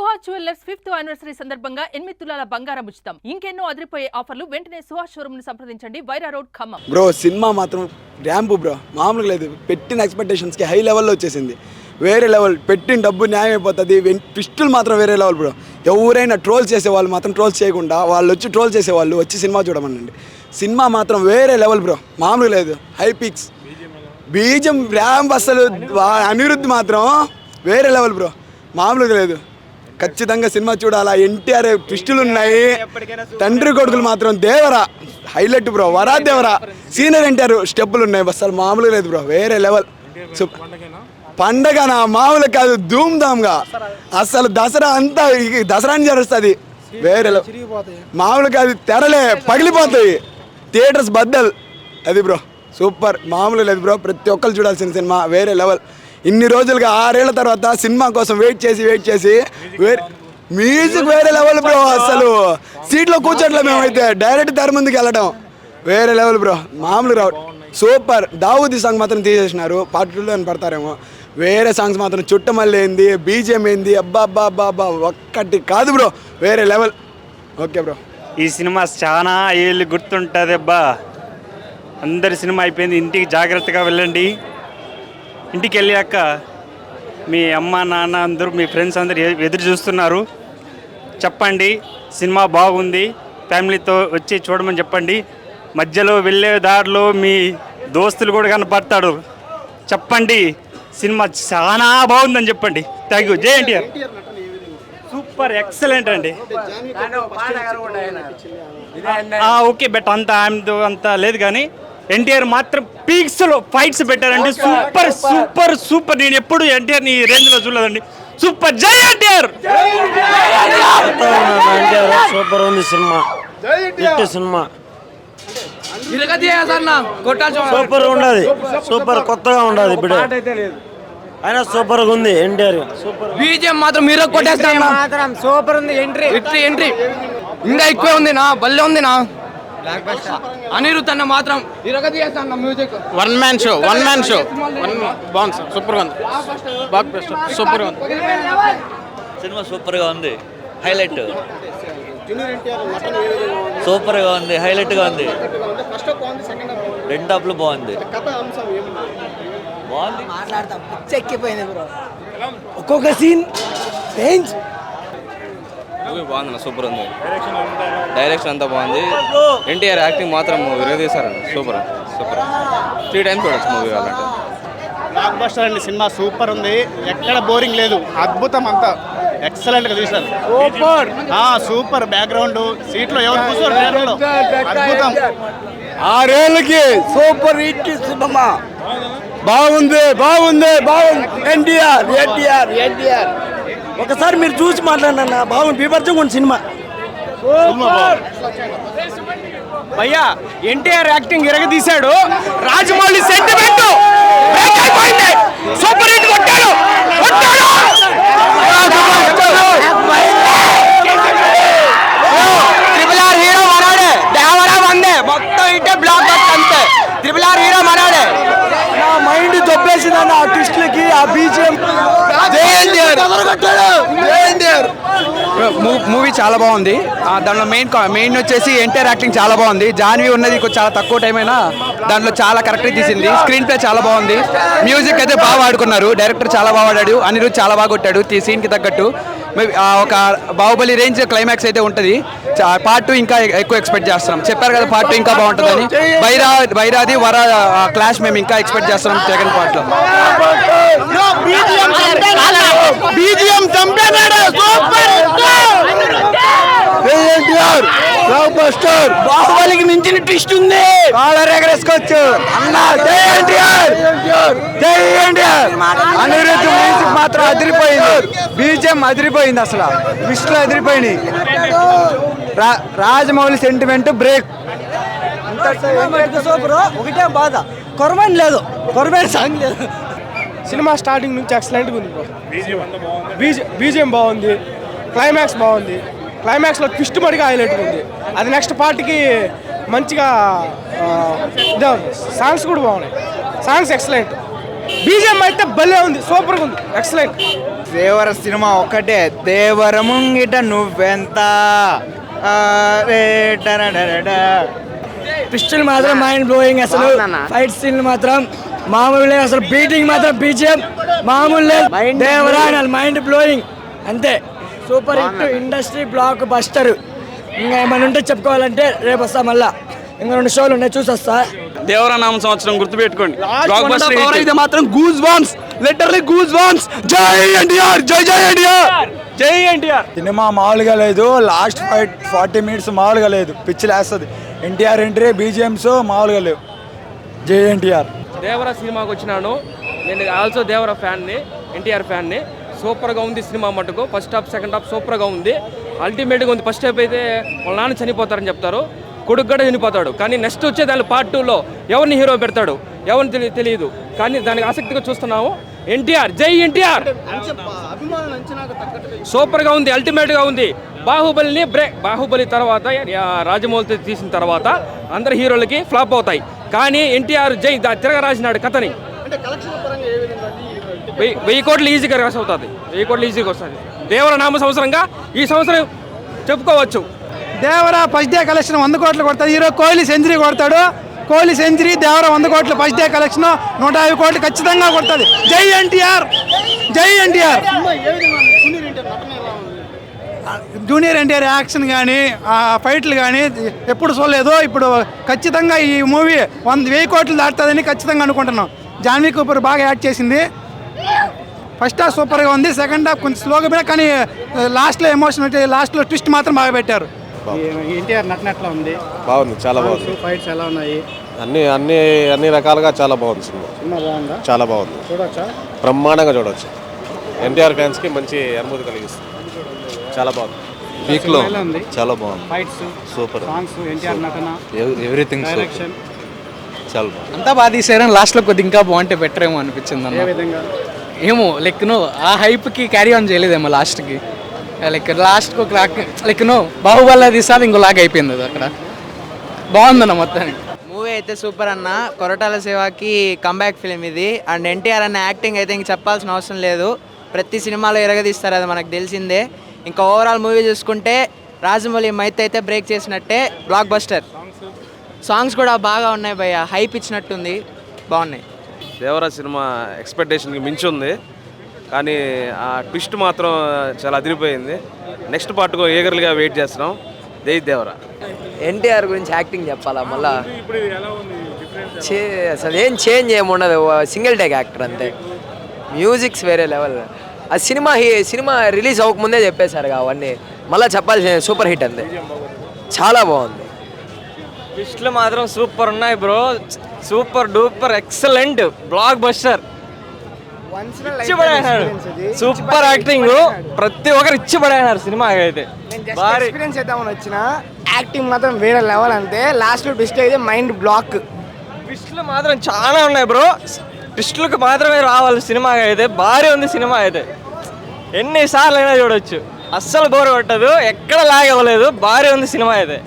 Suhas jewellers 5th anniversary సందర్భంగా 8 తులాల బంగారం ఉచితం. ఇంకెన్నో అదిరిపోయే ఆఫర్లు. వెంటనే సుహాస్ షోరూమ్ ని సంప్రదించండి. Wyra road, Khammam. Bro cinema మాత్రం ర్యాంపు బ్రో, మామూలుగా లేదు. పెట్టిన ఎక్స్పెక్టేషన్స్ కి హై లెవెల్లో వచ్చేసింది. వేరే లెవెల్. పెట్టిన డబ్బు న్యాయం అయిపోతుంది. ట్విస్టులు మాత్రం వేరే లెవెల్ బ్రో. ఎవరైనా ట్రోల్ చేసేవాళ్ళు మాత్రం ట్రోల్స్ చేయకుండా వాళ్ళు వచ్చి ట్రోల్ చేసేవాళ్ళు వచ్చి సినిమా చూడమనండి. సినిమా మాత్రం వేరే లెవెల్ బ్రో, మామూలుగా లేదు. హై పిక్స్ బీజం ర్యాంప్ అసలు అనిరుద్ధ్ మాత్రం వేరే లెవెల్ బ్రో, మామూలుగా లేదు. ఖచ్చితంగా సినిమా చూడాలా. ఎన్టీఆర్ ట్విస్టులు ఉన్నాయి. తండ్రి కొడుకులు మాత్రం దేవరా హైలైట్ బ్రో. వరాదేవరా సీనియర్ ఎన్టీఆర్ స్టెప్పులు ఉన్నాయి. అసలు మామూలుగా లేదు బ్రో, వేరే లెవెల్. పండగనా మామూలు కాదు, ధూమ్ ధామ్గా. అసలు దసరా అంతా దసరాని జరుస్తుంది. వేరే మామూలు కాదు, తెరలే పగిలిపోతాయి. థియేటర్స్ బద్దల్. అది బ్రో సూపర్, మామూలు లేదు బ్రో. ప్రతి ఒక్కరు చూడాల్సిన సినిమా, వేరే లెవెల్. ఇన్ని రోజులుగా 6 ఏళ్ల తర్వాత సినిమా కోసం వెయిట్ చేసి మ్యూజిక్ వేరే లెవెల్ బ్రో. అసలు సీట్లో కూర్చోట్లే మేమైతే, డైరెక్ట్ తెర ముందుకు వెళ్ళడం వేరే లెవెల్ బ్రో, మామూలు రావు. సూపర్. దావూదీ సాంగ్ మాత్రం తీసేసినారు, పార్ట్ 2లో అని పడతారేమో. వేరే సాంగ్స్ మాత్రం చుట్టమల్లి ఏంది, బీజిఎం ఏంది, అబ్బా అబ్బా అబ్బా అబ్బా ఒక్కటి కాదు బ్రో, వేరే లెవెల్. ఓకే బ్రో, ఈ సినిమా చాలా ఏళ్ళు గుర్తుంటుంది అబ్బా. అందరి సినిమా అయిపోయింది, ఇంటికి జాగ్రత్తగా వెళ్ళండి. ఇంటికి వెళ్ళాక మీ అమ్మ నాన్న అందరూ మీ ఫ్రెండ్స్ అందరూ ఎదురు చూస్తున్నారు. చెప్పండి సినిమా బాగుంది, ఫ్యామిలీతో వచ్చి చూడమని చెప్పండి. మధ్యలో వెళ్ళే దారిలో మీ దోస్తులు కూడా కనపడతాడు, చెప్పండి సినిమా చాలా బాగుందని చెప్పండి. Thank you. జై ఎన్టీఆర్. సూపర్ ఎక్సలెంట్ అండి. ఓకే బట్ అంత లేదు కానీ ఎన్టీఆర్ మాత్రం పీక్స్లో ఫైట్స్ పెట్టారండి. Super super super. నేను ఎప్పుడు ఎన్టీఆర్ని ఈ రేంజ్లో చూడలేదండి. సూపర్. జై ఎన్టీఆర్. సూపర్ ఉంది సినిమా, సినిమా సూపర్ ఉండదు. సూపర్ కొత్తగా ఉండదు ఇప్పుడు, అయినా సూపర్ గా ఉంది. ఎన్టీఆర్ సూపర్. బీజిఎం మాత్రం మీరు కొట్టేస్తాను. సూపర్ ఉంది. ఎంట్రీ ఇంకా ఎక్కువ ఉంది నా, భలే ఉంది నా. అనిరుద్ధ్ అన్న మాత్రం మ్యూజిక్ వన్ మ్యాన్ షో బాగుంది సార్. సూపర్ గా ఉంది, సూపర్ గా ఉంది. సినిమా సూపర్ గా ఉంది, హైలైట్ సూపర్ గా ఉంది, హైలైట్ గా ఉంది. రెండు హాఫ్లు బాగుంది. ఎక్కిపోయింది బ్రో, ఒక్కొక్క సీన్ బాగుంది, సూపర్ ఉంది. డైరెక్షన్ అంతా బాగుంది. ఎన్టీఆర్ యాక్టింగ్ మాత్రం విరగదీశారండి. సూపర్ 3 times చూడొచ్చు మూవీ కావాలంటే. బ్లాక్ బస్టర్ అండి. సినిమా సూపర్ ఉంది, ఎక్కడ బోరింగ్ లేదు. అద్భుతం, అంతా ఎక్సలెంట్ గా తీశారు. సూపర్. బ్యాక్గ్రౌండ్ సీట్లో ఎవరు కూర్చోరు, అద్భుతం. 6 ఏళ్ళకి సూపర్ హిట్ సినిమా. బాగుంది. ఎన్టీఆర్ ఒకసారి మీరు చూసి మాట్లాడినా బాగుంది. బీభత్సంగా ఉంది సినిమా. భయ్యా ఎన్టీఆర్ యాక్టింగ్ ఇరగదీశాడు. రాజమౌళి సెంటిమెంట్ బ్రేక్ అయిపోయింది. సూపర్ హిట్ కొట్టాడు. RRR హీరో మనాడే, దేవరా వందే మొత్తం ఇటే బ్లాక్ బస్టర్ అంతే. RRR హీరో మనాడే. నా మైండ్ దొబ్బేసిందన్న ఆ ట్విస్ట్లకి, ఆ బీజిఎం. మూవీ చాలా బాగుంది. దాంట్లో మెయిన్ వచ్చేసి ఎన్టీఆర్ యాక్టింగ్ చాలా బాగుంది. జాన్వి ఉన్నది చాలా తక్కువ టైం అయినా దాంట్లో చాలా కరెక్ట్గా తీసింది. స్క్రీన్ ప్లే చాలా బాగుంది. మ్యూజిక్ అయితే బాగా వాడుకున్నారు. డైరెక్టర్ చాలా బాగా వాడాడు. అనిరుద్ధ్ చాలా బాగా కొట్టాడు సీన్కి తగ్గట్టు. ఒక బాహుబలి రేంజ్ క్లైమాక్స్ అయితే ఉంటుంది. పార్ట్ 2 ఇంకా ఎక్కువ ఎక్స్పెక్ట్ చేస్తున్నాం. చెప్పారు కదా పార్ట్ 2 ఇంకా బాగుంటుందని. వైరాది వర క్లాష్ మేము ఇంకా ఎక్స్పెక్ట్ చేస్తున్నాం సెకండ్ పార్ట్ లో. బాహుబలికి మించిన ట్విస్ట్ ఉంది. ఎగరేసుకోవచ్చు అన్న. జై ఎన్టీఆర్. అనిరుద్ధ్ మ్యూజిక్ మాత్రం అదిరిపోయింది. బీజిఎం అదిరిపోయింది. అసలు ట్విస్ట్లు అదిరిపోయినాయి. Rajamouli sentiment break. సూపర్. ఒకటే బాధ, కొరమైన లేదు, కొరమైన సాంగ్ లేదు. సినిమా స్టార్టింగ్ నుంచి ఎక్సలెంట్గా ఉంది. బీజిఎం బాగుంది, క్లైమాక్స్ బాగుంది. క్లైమాక్స్లో ట్విస్ట్ మడిగా హైలైట్గా ఉంది. అది నెక్స్ట్ పార్ట్కి మంచిగా సాంగ్స్ కూడా బాగున్నాయి. Songs excellent. బీజిఎం అయితే భలే ఉంది, సూపర్గా ఉంది, ఎక్సలెంట్. దేవర సినిమా ఒక్కటే, దేవర ముంగిట నువ్వెంత పిస్టల్ మాత్రం మైండ్ బ్లోయింగ్, అసలు ఫైట్ సీన్ మాత్రం మామూలు లేదు, అసలు బీటింగ్ మాత్రం బీజిఎం మామూలు లేదు. దేవరా మైండ్ బ్లోయింగ్ అంతే, super hit, industry block buster. ఇంకా ఏమైనా ఉంటే చెప్పుకోవాలంటే రేపు వస్తా, మళ్ళా ఇంకా 2 షోలు ఉన్నాయి, చూసి వస్తా. దేవరా నామ సంవత్సరం గుర్తుపెట్టుకోండి. అయితే మాత్రం goose bumps, literally goose bumps. జై ఎన్టీఆర్, జై జై ఎన్టీఆర్, జై ఎన్టీఆర్. సినిమా మామూలుగా లేదు, లాస్ట్ 40 మినిట్స్ మామూలుగా లేదు, పిచ్చి లేస్తుంది. ఎన్టీఆర్ ఎంట్రీ, బీజిఎంస్ మామూలుగా లేవు. జై ఎన్టీఆర్. దేవరా సినిమాకి వచ్చినాను, నేను ఆల్సో దేవరా ఫ్యాన్ని, ఎన్టీఆర్ ఫ్యాన్ని. సూపర్గా ఉంది సినిమా మటుకు. ఫస్ట్ హాఫ్ సెకండ్ హాఫ్ సూపర్గా ఉంది, అల్టిమేట్గా ఉంది. ఫస్ట్ హాఫ్ అయితే వాళ్ళ నాన్న చనిపోతారని చెప్తారు, కొడుకు కూడా చనిపోతాడు. కానీ నెక్స్ట్ వచ్చే దాని పార్ట్ 2లో ఎవరిని హీరో పెడతాడు ఎవరిని తెలియదు, కానీ దానికి ఆసక్తిగా చూస్తున్నాము. ఎన్టీఆర్, జై ఎన్టీఆర్. సూపర్గా ఉంది, అల్టిమేట్గా ఉంది. బాహుబలి తర్వాత రాజమౌళితో తీసిన తర్వాత అందరి హీరోలకి ఫ్లాప్ అవుతాయి, కానీ ఎన్టీఆర్ జై తిరగరాసినాడు కథని. 1000 కోట్లు ఈజీగా రాసి అవుతుంది, 1000 కోట్లు ఈజీగా వస్తుంది. దేవర నామ సంవత్సరంగా ఈ సంవత్సరం చెప్పుకోవచ్చు. దేవరా ఫస్ట్ డే కలెక్షన్ 100 కోట్లు కొడతాడు. హీరో కోహ్లీ సెంచరీ కొడతాడు, కోహ్లీ సెంచరీ. దేవరా 100 కోట్లు ఫస్ట్ డే కలెక్షన్, 150 కోట్లు ఖచ్చితంగా కొడుతుంది. జై ఎన్టీఆర్, జై ఎన్టీఆర్. జూనియర్ ఎన్టీఆర్ యాక్షన్ కానీ ఫైట్లు కానీ ఎప్పుడు చూడలేదు. ఇప్పుడు ఖచ్చితంగా ఈ మూవీ 1000 కోట్లు దాటుతుందని ఖచ్చితంగా అనుకుంటున్నాం. జాన్వీ కపూర్ బాగా యాక్ట్ చేసింది. ఫస్ట్ హాఫ్ సూపర్గా ఉంది, సెకండ్ హాఫ్ కొంచెం స్లోగా పోయినా, కానీ లాస్ట్లో ఎమోషన్, లాస్ట్లో ట్విస్ట్ మాత్రం బాగా పెట్టారు. ఎన్టీఆర్ నటనట్లా ఉంది, బాగుంది, చాలా బాగుంది. ఫైట్స్ ఎలా ఉన్నాయి? అన్ని రకాలుగా చాలా బాగుంది సినిమా. సినిమా బాగుందా? చాలా బాగుంది, చూడొచ్చా? బ్రహ్మాండంగా చూడవచ్చు. ఎన్టీఆర్ ఫ్యాన్స్కి మంచి అనుభూతి కలిగిస్తుంది. చాలా బాగుంది, పీక్లో చాలా బాగుంది. ఫైట్స్ సూపర్, సాంగ్స్, ఎన్టీఆర్ నటన, ఎవ్రీథింగ్ డైరెక్షన్ చాలా బాగుంది. అంతా బాగా తీసారని లాస్ట్లో కొద్ది ఇంకా బాగుంటే బెటర్ ఏమో అనిపించింది అన్న. ఏ విధంగా? ఏమో లైక్ ఆ హైప్కి క్యారీ ఆన్ చేయలేదేమో లాస్ట్కి. లాస్ట్కి ఒక లైక్ బాహుబలి తీసారి ఇంకో లాగ్ అయిపోయింది అది అక్కడ. బాగుందన్న మొత్తానికి. మూవీ అయితే సూపర్ అన్న. కొరటాల శివకి కంబ్యాక్ ఫిలిం ఇది. అండ్ ఎన్టీఆర్ అన్న యాక్టింగ్ అయితే ఇంక చెప్పాల్సిన అవసరం లేదు, ప్రతి సినిమాలో ఎరగదీస్తారు, అది మనకు తెలిసిందే. ఇంకా ఓవరాల్ మూవీ చూసుకుంటే రాజమౌళి మైత్ అయితే బ్రేక్ చేసినట్టే, బ్లాక్ బస్టర్. సాంగ్స్ కూడా బాగా ఉన్నాయి భయ్య, హైప్ ఇచ్చినట్టుంది, బాగున్నాయి. దేవరా సినిమా ఎక్స్పెక్టేషన్కి మించి ఉంది, కానీ ఆ ట్విస్ట్ మాత్రం చాలా అదిరిపోయింది. నెక్స్ట్ పార్ట్కు ఈగర్లుగా వెయిట్ చేస్తున్నాం. జై దేవరా. ఎన్టీఆర్ గురించి యాక్టింగ్ చెప్పాలా మళ్ళా? అసలు ఏం చేంజ్ ఏముండదు, సింగిల్ టేక్ యాక్టర్ అంతే. మ్యూజిక్స్ వేరే లెవెల్. ఆ సినిమా రిలీజ్ అవ్వకముందే చెప్పేశారు అవన్నీ, మళ్ళీ చెప్పాల్సిన సూపర్ హిట్ అంతే, చాలా బాగుంది. ట్విస్ట్లు మాత్రం సూపర్ ఉన్నాయి bro, super duper excellent, block buster. Super acting, ప్రతి ఒక్కరు ఇచ్చి పడేనారు సినిమా అయితే. ఎక్స్పీరియన్స్ చేద్దామని వచ్చిన యాక్టింగ్ మాత్రం వేరే లెవెల్ అంతే. లాస్ట్ ట్విస్ట్ అయితే మైండ్ బ్లాక్. ట్విస్ట్లు మాత్రం చాలా ఉన్నాయి బ్రో, ట్విస్ట్లకు మాత్రమే రావాలి సినిమా అయితే. భారీ ఉంది సినిమా అయితే, ఎన్నిసార్లు అయినా చూడొచ్చు, అస్సలు బోర్ కొట్టదు, ఎక్కడ లాగ్ అవ్వలేదు. భారీ ఉంది సినిమా అయితే.